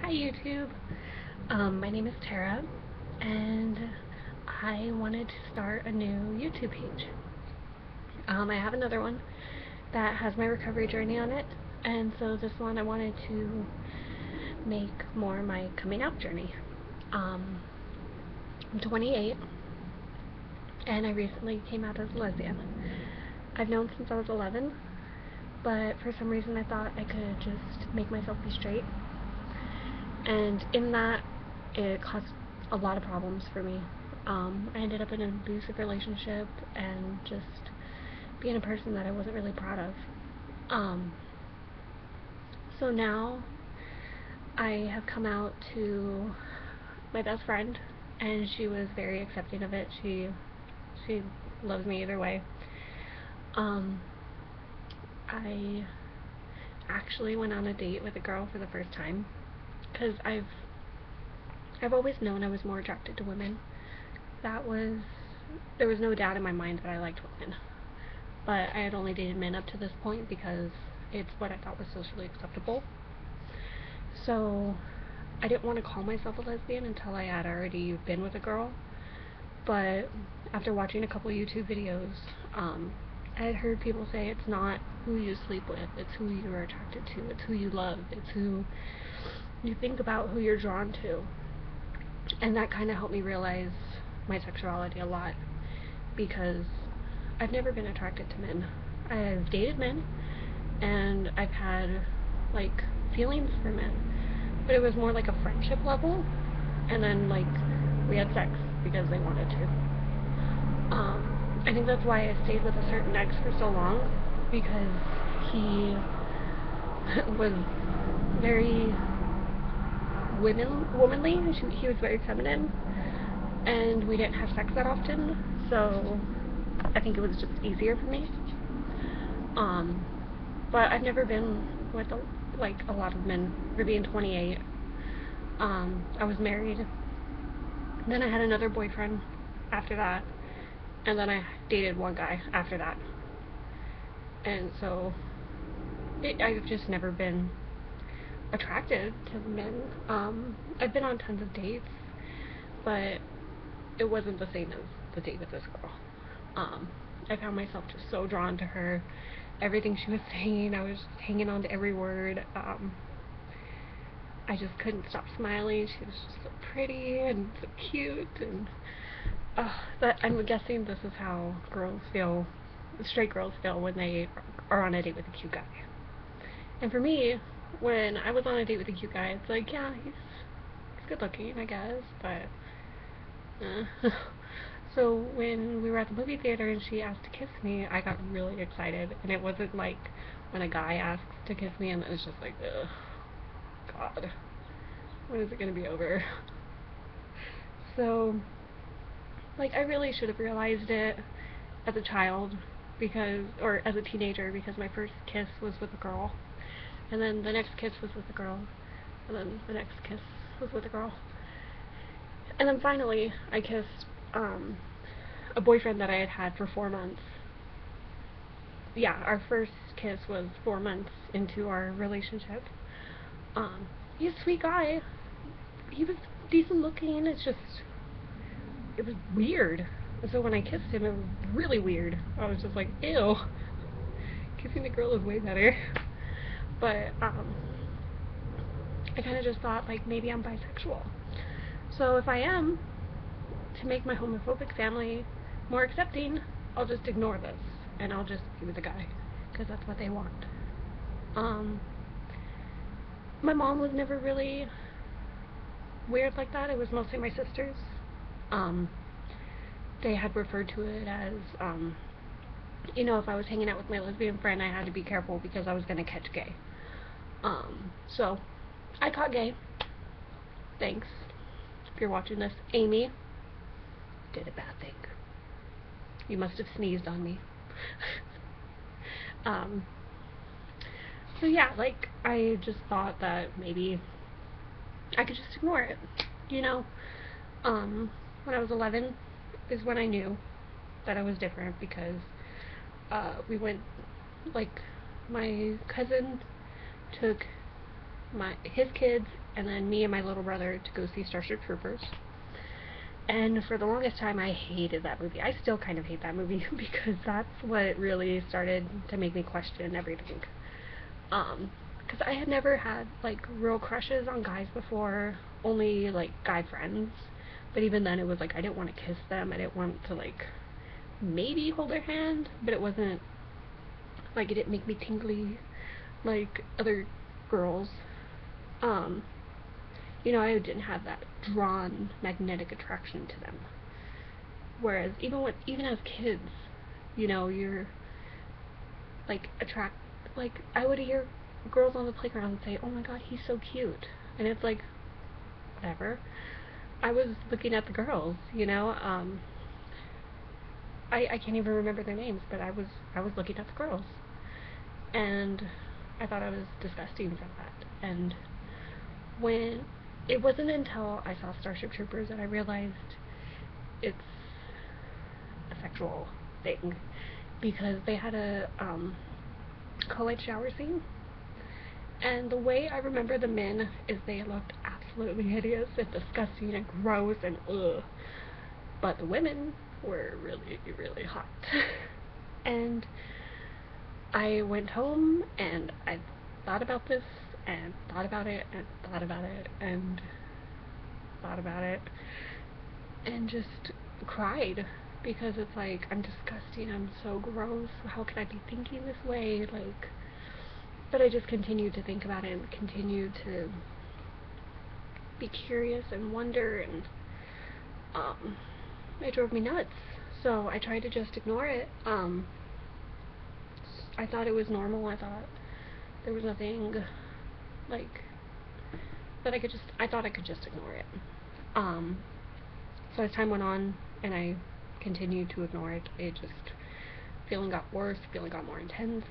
Hi YouTube. My name is Tara, and I wanted to start a new YouTube page. I have another one that has my recovery journey on it, and so this one I wanted to make more my coming out journey. I'm 28, and I recently came out as a lesbian. I've known since I was 11, but for some reason I thought I could just make myself be straight. And in that, it caused a lot of problems for me. I ended up in an abusive relationship and just being a person that I wasn't really proud of. So now I have come out to my best friend, and she was very accepting of it. She loves me either way. I actually went on a date with a girl for the first time because I've always known I was more attracted to women. There was no doubt in my mind that I liked women, but I had only dated men up to this point because it's what I thought was socially acceptable. So I didn't want to call myself a lesbian until I had already been with a girl, but after watching a couple YouTube videos, I had heard people say it's not who you sleep with, it's who you are attracted to, it's who you love, it's who you think about, who you're drawn to. And that kind of helped me realize my sexuality a lot, because I've never been attracted to men. I've dated men, and I've had, like, feelings for men, but it was more like a friendship level, and then, like, we had sex because they wanted to. I think that's why I stayed with a certain ex for so long, because he was very womanly. He was very feminine, and we didn't have sex that often, so I think it was just easier for me. But I've never been with a lot of men. For being 28, I was married. Then I had another boyfriend after that, and then I dated one guy after that. And so I've just never been attracted to men. I've been on tons of dates, but it wasn't the same as the date with this girl. I found myself just so drawn to her. Everything she was saying, I was just hanging on to every word. I just couldn't stop smiling. She was just so pretty and so cute, and but I'm guessing this is how straight girls feel when they are on a date with a cute guy. And for me, when I was on a date with a cute guy, it's like, yeah, he's good looking, I guess, but so when we were at the movie theater and she asked to kiss me, I got really excited, and it wasn't like when a guy asks to kiss me and it's just like, ugh, God, when is it gonna be over? So, like, I really should have realized it as a child, or as a teenager, because my first kiss was with a girl, and then the next kiss was with a girl, and then the next kiss was with a girl, and then finally I kissed a boyfriend that I had had for 4 months. Yeah, our first kiss was 4 months into our relationship. He's a sweet guy. He was decent looking. It was weird. So when I kissed him, it was really weird. I was just like, ew. Kissing a girl is way better. But I kind of just thought, like, maybe I'm bisexual. So if I am, to make my homophobic family more accepting, I'll just ignore this and I'll just be with a guy, because that's what they want. My mom was never really weird like that. It was mostly my sisters. They had referred to it as, if I was hanging out with my lesbian friend, I had to be careful because I was going to catch gay. So I caught gay. Thanks. If you're watching this, Amy did a bad thing. You must have sneezed on me. So yeah, like, I just thought that maybe I could just ignore it, you know? When I was 11 is when I knew that I was different, because we went, like, my cousin took his kids, and then me and my little brother to go see Starship Troopers. And for the longest time, I hated that movie. I still kind of hate that movie because that's what really started to make me question everything. Because I had never had like real crushes on guys before, only like guy friends. But even then, it was like I didn't want to kiss them. I didn't want to like maybe hold their hand, but it wasn't like it didn't make me tingly like other girls. Um, I didn't have that drawn magnetic attraction to them. Whereas even as kids, you're like I would hear girls on the playground say, "Oh my God, he's so cute," and it's like, whatever. I was looking at the girls, I can't even remember their names, but I was looking at the girls, and I thought I was disgusting for that. And when it wasn't until I saw Starship Troopers that I realized it's a sexual thing, because they had a co-ed shower scene, and the way I remember the men is they looked absolutely hideous and disgusting and gross and ugh, but the women were really, really hot. And I went home and I thought about this and thought about it and thought about it and thought about it and just cried, because it's like, I'm disgusting, I'm so gross, how could I be thinking this way, like, but I just continued to think about it and continued to be curious and wonder, and it drove me nuts. So I tried to just ignore it. I thought it was normal. I thought there was nothing like that I thought I could just ignore it. So as time went on and I continued to ignore it, feeling got worse, feeling got more intense.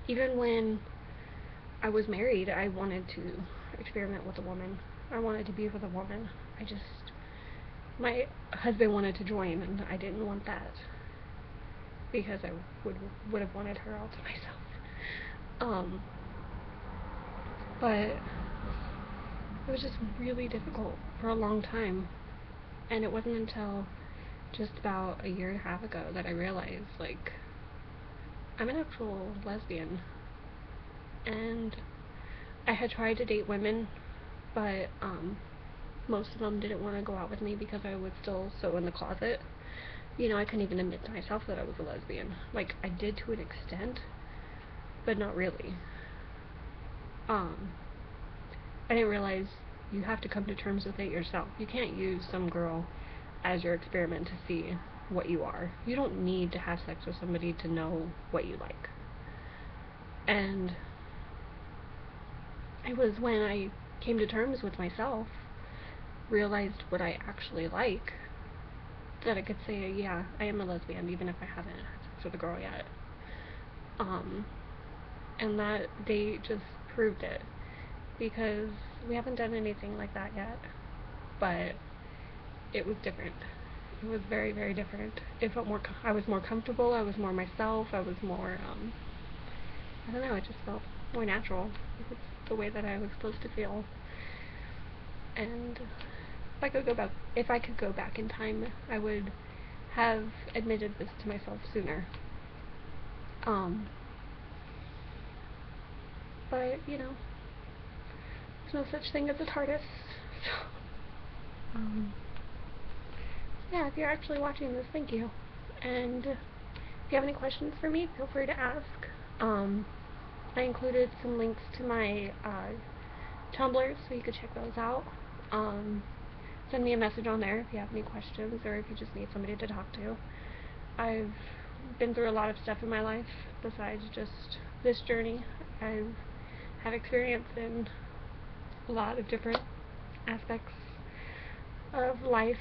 Even when I was married, I wanted to experiment with a woman. I wanted to be with a woman. My husband wanted to join, and I didn't want that, because I would have wanted her all to myself. But it was just really difficult for a long time, and it wasn't until just about a year and a half ago that I realized, like, I'm an actual lesbian, and I had tried to date women, but most of them didn't want to go out with me because I was still so in the closet. I couldn't even admit to myself that I was a lesbian. Like, I did to an extent, but not really. I didn't realize you have to come to terms with it yourself. You can't use some girl as your experiment to see what you are. You don't need to have sex with somebody to know what you like. And it was when I came to terms with myself, realized what I actually like, that I could say, yeah, I am a lesbian, even if I haven't had sex with a girl yet. And that date just proved it, because we haven't done anything like that yet, but it was different. It was very, very different. It felt I was more comfortable, I was more myself, I was more, I don't know, it just felt more natural. It was the way that I was supposed to feel. And if I could go back in time, I would have admitted this to myself sooner. But, there's no such thing as a TARDIS. So, yeah, if you're actually watching this, thank you. And if you have any questions for me, feel free to ask. I included some links to my Tumblr, so you could check those out. Send me a message on there if you have any questions, or if you just need somebody to talk to. I've been through a lot of stuff in my life besides just this journey. I've had experience in a lot of different aspects of life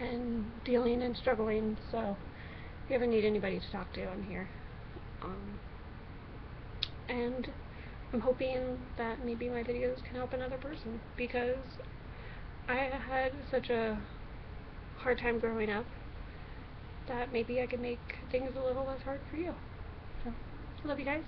and dealing and struggling, so if you ever need anybody to talk to, I'm here. And I'm hoping that maybe my videos can help another person, because I had such a hard time growing up that maybe I could make things a little less hard for you. So, love you guys.